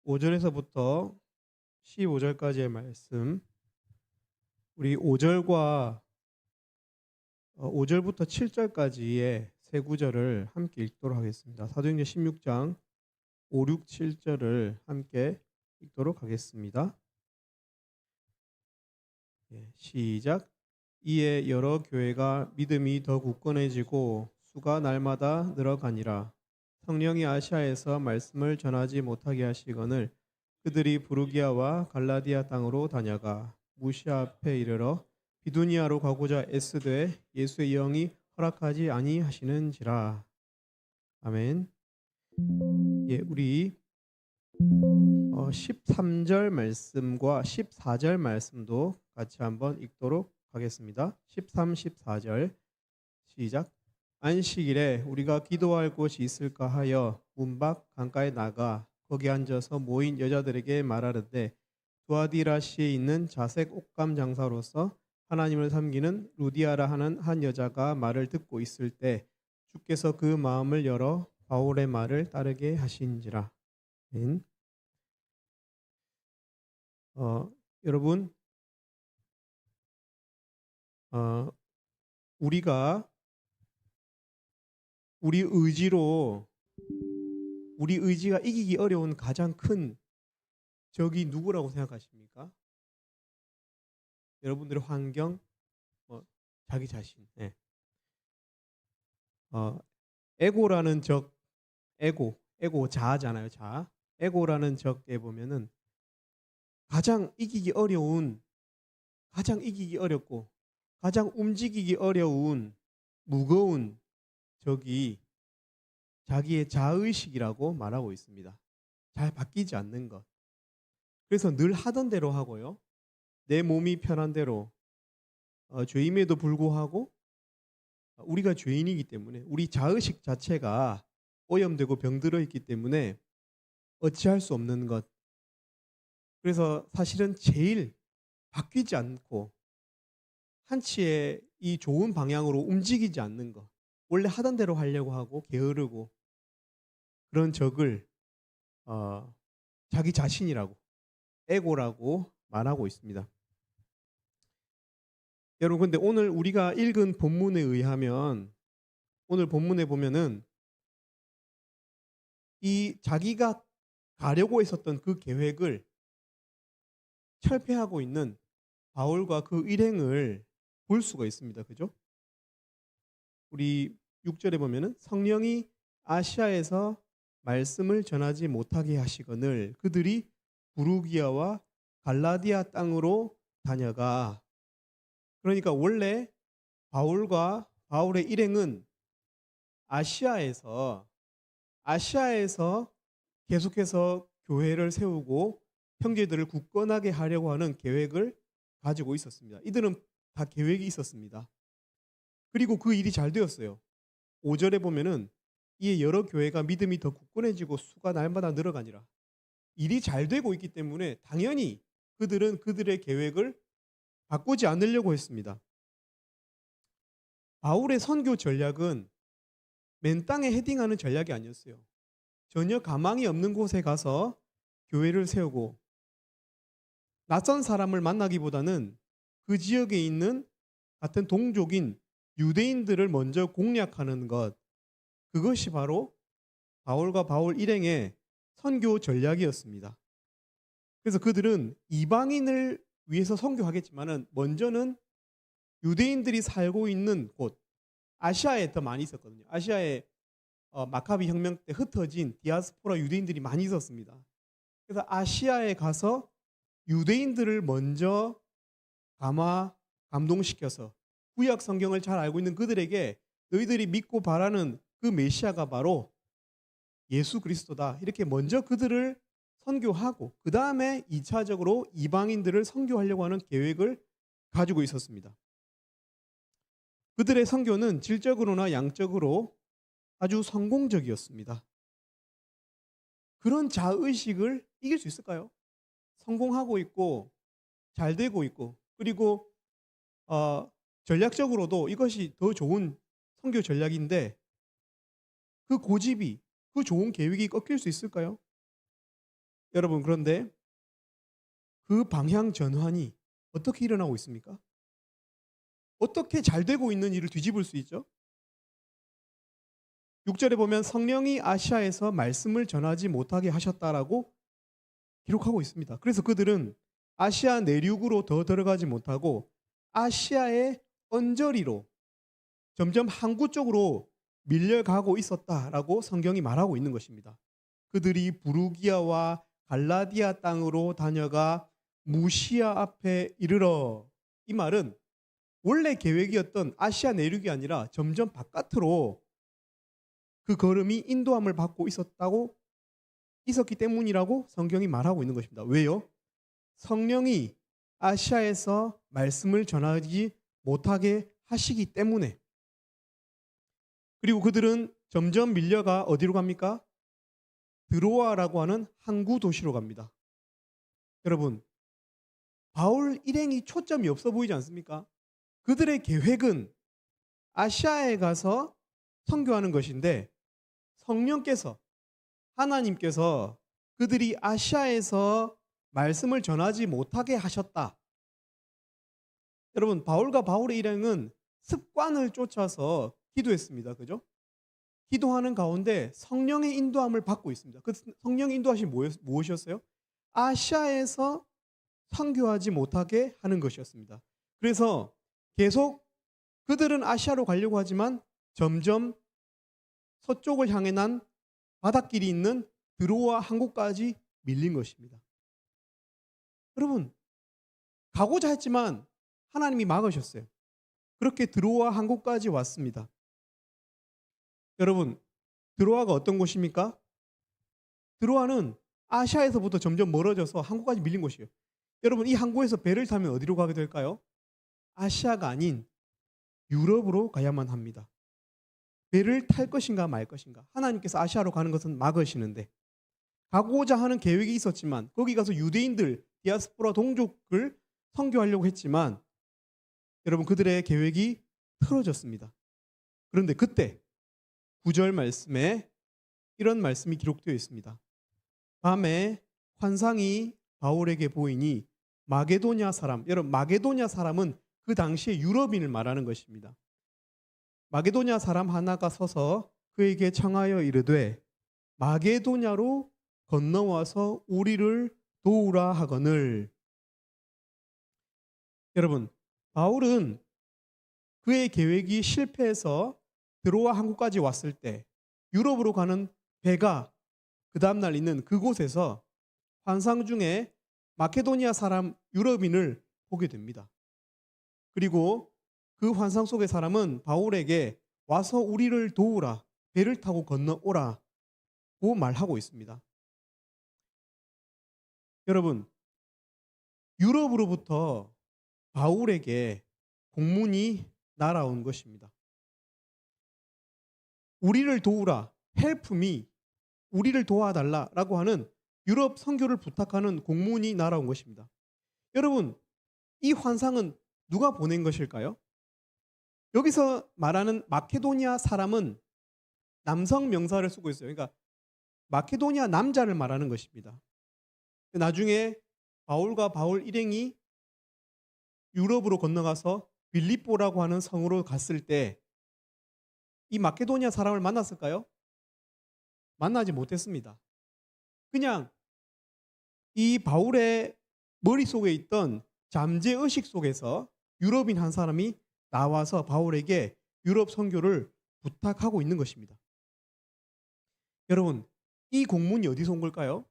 5절에서부터 15절까지의 말씀, 우리 5절과 5절부터 7절까지의 세 구절을 함께 읽도록 하겠습니다. 사도행전 16장 5, 6, 7절을 함께 읽도록 하겠습니다. 시작. 이에 여러 교회가 믿음이 더 굳건해지고 수가 날마다 늘어가니라. 성령이 아시아에서 말씀을 전하지 못하게 하시거늘 그들이 부르기아와 갈라디아 땅으로 다녀가 무시아 앞에 이르러 비두니아로 가고자 애쓰되 예수의 영이 허락하지 아니하시는지라. 아멘. 우리 13절 말씀과 14절 말씀도 같이 한번 읽도록 하겠습니다. 13, 14절 시작. 안식일에 우리가 기도할 곳이 있을까 하여 문 밖 강가에 나가 거기 앉아서 모인 여자들에게 말하는데 두아디라시에 있는 자색 옷감 장사로서 하나님을 섬기는 루디아라 하는 한 여자가 말을 듣고 있을 때 주께서 그 마음을 열어 바울의 말을 따르게 하신지라. 여러분, 우리가 우리 의지가 이기기 어려운 가장 큰 적이 누구라고 생각하십니까? 여러분들의 환경, 자기 자신. 에고라는 적, 에고 자아잖아요. 자아. 에고라는 적에 보면은 가장 이기기 어렵고 가장 움직이기 어려운 무거운 적이 자기의 자의식이라고 말하고 있습니다. 잘 바뀌지 않는 것. 그래서 늘 하던 대로 하고요. 내 몸이 편한 대로 죄임에도 불구하고 우리가 죄인이기 때문에 우리 자의식 자체가 오염되고 병들어 있기 때문에 어찌할 수 없는 것. 그래서 사실은 제일 바뀌지 않고 한치의 이 좋은 방향으로 움직이지 않는 것. 원래 하던 대로 하려고 하고 게으르고 그런 적을 자기 자신이라고 에고라고 말하고 있습니다. 여러분, 근데 오늘 우리가 읽은 본문에 의하면 오늘 본문에 보면은 이 자기가 가려고 했었던 그 계획을 철폐하고 있는 바울과 그 일행을 볼 수가 있습니다. 그죠? 우리 6절에 보면은 성령이 아시아에서 말씀을 전하지 못하게 하시거늘 그들이 부르기아와 갈라디아 땅으로 다녀가. 그러니까 원래 바울과 바울의 일행은 아시아에서 계속해서 교회를 세우고 형제들을 굳건하게 하려고 하는 계획을 가지고 있었습니다. 이들은 다 계획이 있었습니다. 그리고 그 일이 잘 되었어요. 5절에 보면은 이에 여러 교회가 믿음이 더 굳건해지고 수가 날마다 늘어가니라. 일이 잘 되고 있기 때문에 당연히 그들은 그들의 계획을 바꾸지 않으려고 했습니다. 바울의 선교 전략은 맨 땅에 헤딩하는 전략이 아니었어요. 전혀 가망이 없는 곳에 가서 교회를 세우고 낯선 사람을 만나기보다는 그 지역에 있는 같은 동족인 유대인들을 먼저 공략하는 것, 그것이 바로 바울과 바울 일행의 선교 전략이었습니다. 그래서 그들은 이방인을 위해서 선교하겠지만은 먼저는 유대인들이 살고 있는 곳, 아시아에 더 많이 있었거든요. 아시아에 마카비 혁명 때 흩어진 디아스포라 유대인들이 많이 있었습니다. 그래서 아시아에 가서 유대인들을 먼저 감동시켜서 구약 성경을 잘 알고 있는 그들에게 너희들이 믿고 바라는 그 메시아가 바로 예수 그리스도다. 이렇게 먼저 그들을 선교하고 그 다음에 2차적으로 이방인들을 선교하려고 하는 계획을 가지고 있었습니다. 그들의 선교는 질적으로나 양적으로 아주 성공적이었습니다. 그런 자의식을 이길 수 있을까요? 성공하고 있고 잘 되고 있고 그리고 전략적으로도 이것이 더 좋은 선교 전략인데 그 고집이 그 좋은 계획이 꺾일 수 있을까요? 여러분, 그런데 그 방향 전환이 어떻게 일어나고 있습니까? 어떻게 잘 되고 있는 일을 뒤집을 수 있죠? 6절에 보면 성령이 아시아에서 말씀을 전하지 못하게 하셨다라고 기록하고 있습니다. 그래서 그들은 아시아 내륙으로 더 들어가지 못하고 아시아의 언저리로 점점 항구 쪽으로 밀려가고 있었다라고 성경이 말하고 있는 것입니다. 그들이 부르기아와 갈라디아 땅으로 다녀가 무시아 앞에 이르러, 이 말은 원래 계획이었던 아시아 내륙이 아니라 점점 바깥으로 그 걸음이 인도함을 받고 있었기 때문이라고 성경이 말하고 있는 것입니다. 왜요? 성령이 아시아에서 말씀을 전하지 못하게 하시기 때문에. 그리고 그들은 점점 밀려가 어디로 갑니까? 드로아라고 하는 항구 도시로 갑니다. 여러분, 바울 일행이 초점이 없어 보이지 않습니까? 그들의 계획은 아시아에 가서 선교하는 것인데 성령께서, 하나님께서 그들이 아시아에서 말씀을 전하지 못하게 하셨다. 여러분, 바울과 바울의 일행은 습관을 쫓아서 기도했습니다. 그죠? 기도하는 가운데 성령의 인도함을 받고 있습니다. 그 성령의 인도하심이 무엇이었어요? 아시아에서 선교하지 못하게 하는 것이었습니다. 그래서 계속 그들은 아시아로 가려고 하지만 점점 서쪽을 향해 난 바닷길이 있는 드로아 항구까지 밀린 것입니다. 여러분, 가고자 했지만 하나님이 막으셨어요. 그렇게 드로아 항구까지 왔습니다. 여러분, 드로아가 어떤 곳입니까? 드로아는 아시아에서부터 점점 멀어져서 항구까지 밀린 곳이에요. 여러분, 이 항구에서 배를 타면 어디로 가게 될까요? 아시아가 아닌 유럽으로 가야만 합니다. 배를 탈 것인가 말 것인가. 하나님께서 아시아로 가는 것은 막으시는데, 가고자 하는 계획이 있었지만 거기 가서 유대인들, 디아스포라 동족을 선교하려고 했지만 여러분, 그들의 계획이 틀어졌습니다. 그런데 그때 9절 말씀에 이런 말씀이 기록되어 있습니다. 밤에 환상이 바울에게 보이니 마게도냐 사람, 여러분, 마게도냐 사람은 그 당시에 유럽인을 말하는 것입니다. 마게도냐 사람 하나가 서서 그에게 청하여 이르되 마게도냐로 건너와서 우리를 도우라 하거늘. 여러분, 바울은 그의 계획이 실패해서 드로아 항구까지 왔을 때 유럽으로 가는 배가 그 다음날 있는 그곳에서 환상 중에 마케도니아 사람 유럽인을 보게 됩니다. 그리고 그 환상 속의 사람은 바울에게 와서 우리를 도우라, 배를 타고 건너오라고 말하고 있습니다. 여러분, 유럽으로부터 바울에게 공문이 날아온 것입니다. 우리를 도우라, help me, 우리를 도와달라라고 하는 유럽 선교를 부탁하는 공문이 날아온 것입니다. 여러분, 이 환상은 누가 보낸 것일까요? 여기서 말하는 마케도니아 사람은 남성 명사를 쓰고 있어요. 그러니까 마케도니아 남자를 말하는 것입니다. 나중에 바울과 바울 일행이 유럽으로 건너가서 빌립보라고 하는 성으로 갔을 때 이 마케도니아 사람을 만났을까요? 만나지 못했습니다. 그냥 이 바울의 머릿속에 있던 잠재의식 속에서 유럽인 한 사람이 나와서 바울에게 유럽 선교를 부탁하고 있는 것입니다. 여러분, 이 공문이 어디서 온 걸까요?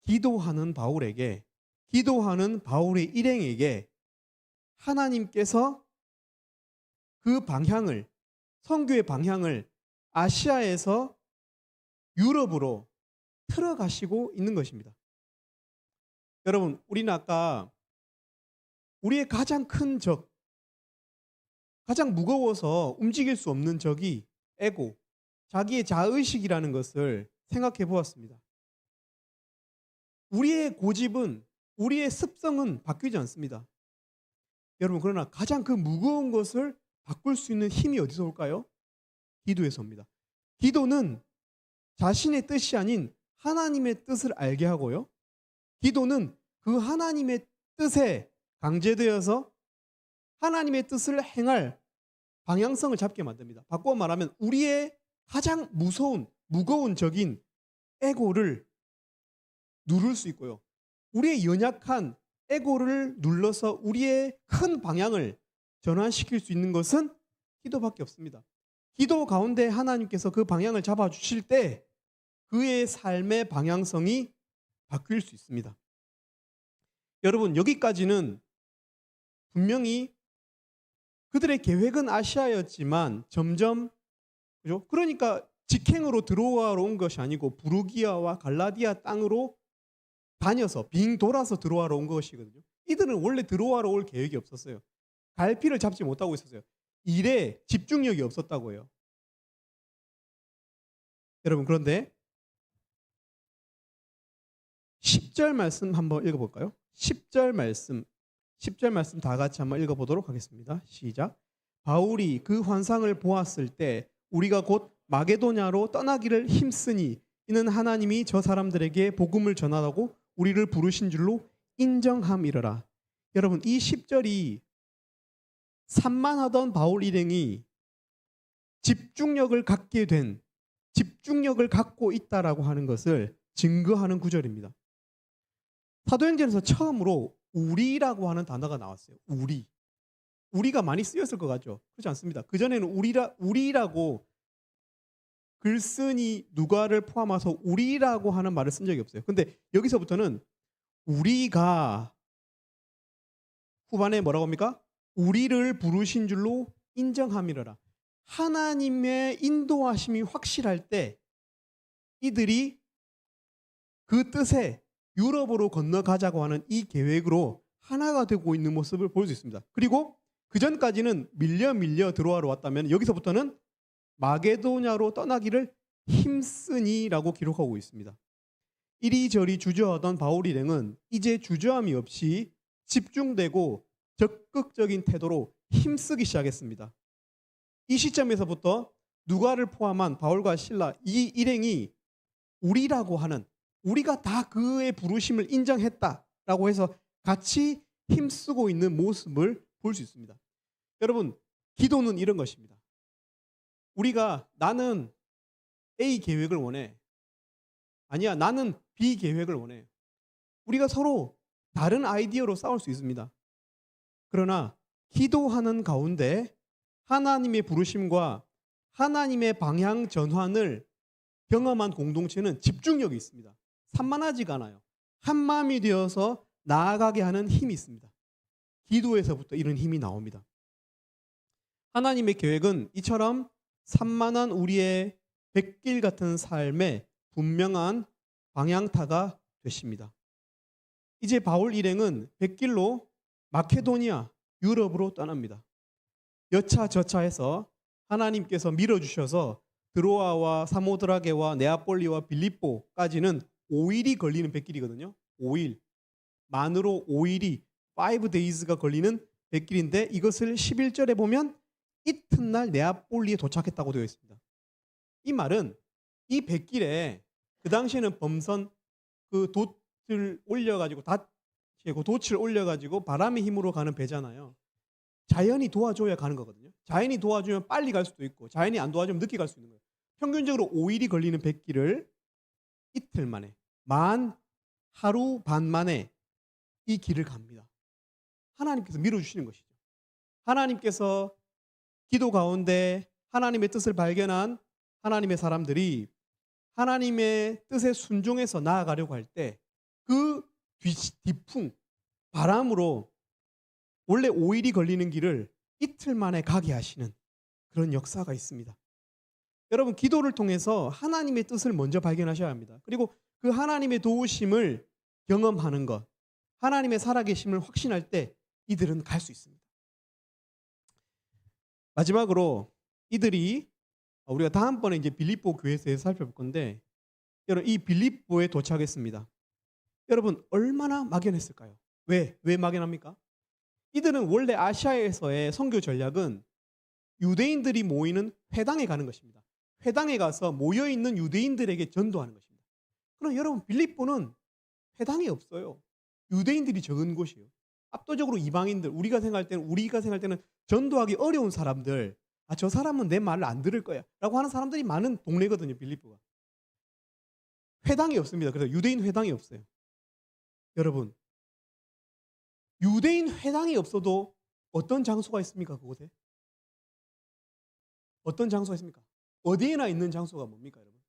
기도하는 바울에게, 기도하는 바울의 일행에게 하나님께서 그 방향을, 선교의 방향을 아시아에서 유럽으로 틀어가시고 있는 것입니다. 여러분, 우리는 아까 우리의 가장 큰 적, 가장 무거워서 움직일 수 없는 적이 에고, 자기의 자의식이라는 것을 생각해 보았습니다. 우리의 고집은, 우리의 습성은 바뀌지 않습니다. 여러분, 그러나 가장 그 무거운 것을 바꿀 수 있는 힘이 어디서 올까요? 기도에서 옵니다. 기도는 자신의 뜻이 아닌 하나님의 뜻을 알게 하고요. 기도는 그 하나님의 뜻에 강제되어서 하나님의 뜻을 행할 방향성을 잡게 만듭니다. 바꿔 말하면 우리의 가장 무거운 적인 에고를 누를 수 있고요. 우리의 연약한 에고를 눌러서 우리의 큰 방향을 전환시킬 수 있는 것은 기도밖에 없습니다. 기도 가운데 하나님께서 그 방향을 잡아주실 때 그의 삶의 방향성이 바뀔 수 있습니다. 여러분, 여기까지는 분명히 그들의 계획은 아시아였지만 점점, 그죠? 그러니까 직행으로 들어와로 온 것이 아니고 부르기아와 갈라디아 땅으로 다녀서 빙 돌아서 들어와로 온 것이거든요. 이들은 원래 들어와로 올 계획이 없었어요. 갈피를 잡지 못하고 있었어요. 일에 집중력이 없었다고 해요. 여러분, 그런데 10절 말씀 한번 읽어볼까요? 10절 말씀 다 같이 한번 읽어보도록 하겠습니다. 시작. 바울이 그 환상을 보았을 때 우리가 곧 마게도냐로 떠나기를 힘쓰니 이는 하나님이 저 사람들에게 복음을 전하라고 우리를 부르신 줄로 인정함이러라. 여러분, 이 10절이 산만하던 바울 일행이 집중력을 갖고 있다라고 하는 것을 증거하는 구절입니다. 사도행전에서 처음으로 우리라고 하는 단어가 나왔어요. 우리가 많이 쓰였을 것 같죠? 그렇지 않습니다. 그전에는 우리라고 글쓴이 누가를 포함해서 우리라고 하는 말을 쓴 적이 없어요. 근데 여기서부터는 우리가 후반에 뭐라고 합니까? 우리를 부르신 줄로 인정함이러라. 하나님의 인도하심이 확실할 때 이들이 그 뜻에 유럽으로 건너가자고 하는 이 계획으로 하나가 되고 있는 모습을 볼 수 있습니다. 그리고 그 전까지는 밀려 들어와러 왔다면 여기서부터는 마게도냐로 떠나기를 힘쓰니라고 기록하고 있습니다. 이리저리 주저하던 바울 일행은 이제 주저함이 없이 집중되고 적극적인 태도로 힘쓰기 시작했습니다. 이 시점에서부터 누가를 포함한 바울과 실라 이 일행이 우리가 다 그의 부르심을 인정했다라고 해서 같이 힘쓰고 있는 모습을 볼 수 있습니다. 여러분, 기도는 이런 것입니다. 우리가 나는 A 계획을 원해. 아니야, 나는 B 계획을 원해. 우리가 서로 다른 아이디어로 싸울 수 있습니다. 그러나 기도하는 가운데 하나님의 부르심과 하나님의 방향 전환을 경험한 공동체는 집중력이 있습니다. 산만하지가 않아요. 한마음이 되어서 나아가게 하는 힘이 있습니다. 기도에서부터 이런 힘이 나옵니다. 하나님의 계획은 이처럼 산만한 우리의 백길 같은 삶의 분명한 방향타가 되십니다. 이제 바울 일행은 백길로 마케도니아, 유럽으로 떠납니다. 여차저차해서 하나님께서 밀어주셔서 드로아와 사모드라게와 네아폴리와 빌립보까지는 5일이 걸리는 백길이거든요. 5일. 만으로 5일이 5days가 걸리는 백길인데 이것을 11절에 보면 이튿날 네아폴리에 도착했다고 되어 있습니다. 이 말은 이 백길에 그 당시에는 범선 그 돛을 올려가지고 돛을 올려가지고 바람의 힘으로 가는 배잖아요. 자연이 도와줘야 가는 거거든요. 자연이 도와주면 빨리 갈 수도 있고 자연이 안 도와주면 늦게 갈 수 있는 거예요. 평균적으로 5일이 걸리는 백길을 이틀 만에 하루 반 만에 이 길을 갑니다. 하나님께서 밀어주시는 것이죠. 하나님께서 기도 가운데 하나님의 뜻을 발견한 하나님의 사람들이 하나님의 뜻에 순종해서 나아가려고 할 때 그 뒤풍, 바람으로 원래 5일이 걸리는 길을 이틀 만에 가게 하시는 그런 역사가 있습니다. 여러분, 기도를 통해서 하나님의 뜻을 먼저 발견하셔야 합니다. 그리고 그 하나님의 도우심을 경험하는 것, 하나님의 살아계심을 확신할 때 이들은 갈 수 있습니다. 마지막으로 이들이 우리가 다음번에 이제 빌립보 교회에서 대해서 살펴볼 건데 여러분, 이 빌립보에 도착했습니다. 여러분, 얼마나 막연했을까요? 왜 막연합니까? 이들은 원래 아시아에서의 선교 전략은 유대인들이 모이는 회당에 가는 것입니다. 회당에 가서 모여있는 유대인들에게 전도하는 것입니다. 그럼 여러분 빌립보는 회당이 없어요. 유대인들이 적은 곳이에요. 압도적으로 이방인들, 우리가 생각할 때는 전도하기 어려운 사람들, 아, 저 사람은 내 말을 안 들을 거야 라고 하는 사람들이 많은 동네거든요, 빌립보가. 회당이 없습니다. 그래서 유대인 회당이 없어요. 여러분, 유대인 회당이 없어도 어떤 장소가 있습니까, 그곳에? 어떤 장소가 있습니까? 어디에나 있는 장소가 뭡니까, 여러분?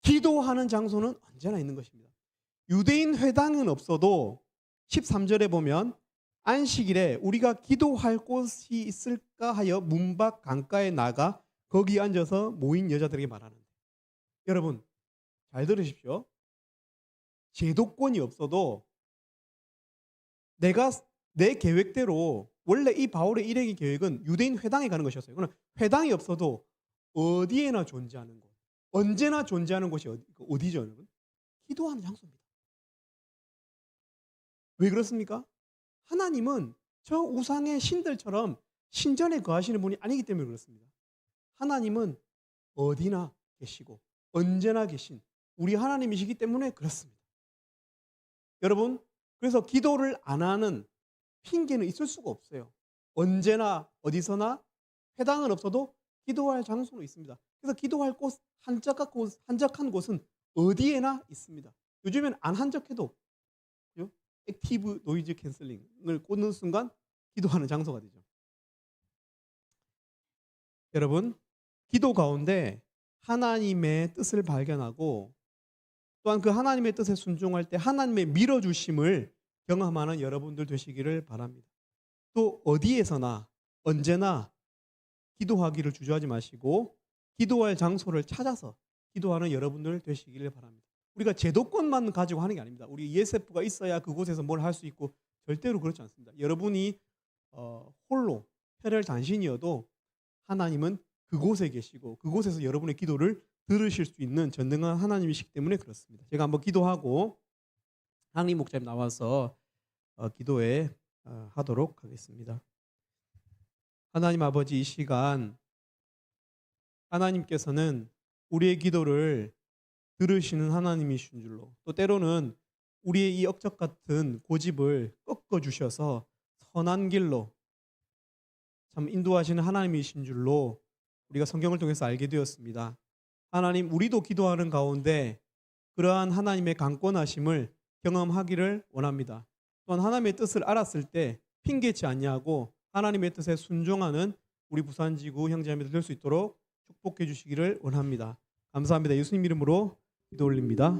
기도하는 장소는 언제나 있는 것입니다. 유대인 회당은 없어도 13절에 보면 안식일에 우리가 기도할 곳이 있을까 하여 문 밖 강가에 나가 거기 앉아서 모인 여자들에게 말하는데, 여러분 잘 들으십시오. 제도권이 없어도 내가 내 계획대로, 원래 이 바울의 일행의 계획은 유대인 회당에 가는 것이었어요. 그러나 회당이 없어도 어디에나 존재하는 곳, 언제나 존재하는 곳이 어디죠, 여러분? 기도하는 장소입니다. 왜 그렇습니까? 하나님은 저 우상의 신들처럼 신전에 거하시는 분이 아니기 때문에 그렇습니다. 하나님은 어디나 계시고 언제나 계신 우리 하나님이시기 때문에 그렇습니다. 여러분, 그래서 기도를 안 하는 핑계는 있을 수가 없어요. 언제나 어디서나 회당은 없어도 기도할 장소는 있습니다. 그래서 기도할 곳, 한적한 곳은 어디에나 있습니다. 요즘엔 안 한적해도 액티브 노이즈 캔슬링을 꽂는 순간 기도하는 장소가 되죠. 여러분, 기도 가운데 하나님의 뜻을 발견하고 또한 그 하나님의 뜻에 순종할 때 하나님의 밀어주심을 경험하는 여러분들 되시기를 바랍니다. 또 어디에서나 언제나 기도하기를 주저하지 마시고 기도할 장소를 찾아서 기도하는 여러분들 되시기를 바랍니다. 우리가 제도권만 가지고 하는 게 아닙니다. 우리 ESF가 있어야 그곳에서 뭘 할 수 있고 절대로 그렇지 않습니다. 여러분이 홀로 혈혈단신이어도 하나님은 그곳에 계시고 그곳에서 여러분의 기도를 들으실 수 있는 전능한 하나님이시기 때문에 그렇습니다. 제가 한번 기도하고 하나님 목사님 나와서 기도에 하도록 하겠습니다. 하나님 아버지, 이 시간 하나님께서는 우리의 기도를 들으시는 하나님이신 줄로, 또 때로는 우리의 이 억적 같은 고집을 꺾어주셔서 선한 길로 참 인도하시는 하나님이신 줄로 우리가 성경을 통해서 알게 되었습니다. 하나님, 우리도 기도하는 가운데 그러한 하나님의 강권하심을 경험하기를 원합니다. 또한 하나님의 뜻을 알았을 때 핑계치 아니하고 하나님의 뜻에 순종하는 우리 부산지구 형제자매들 될 수 있도록 축복해 주시기를 원합니다. 감사합니다. 예수님 이름으로 기도 올립니다.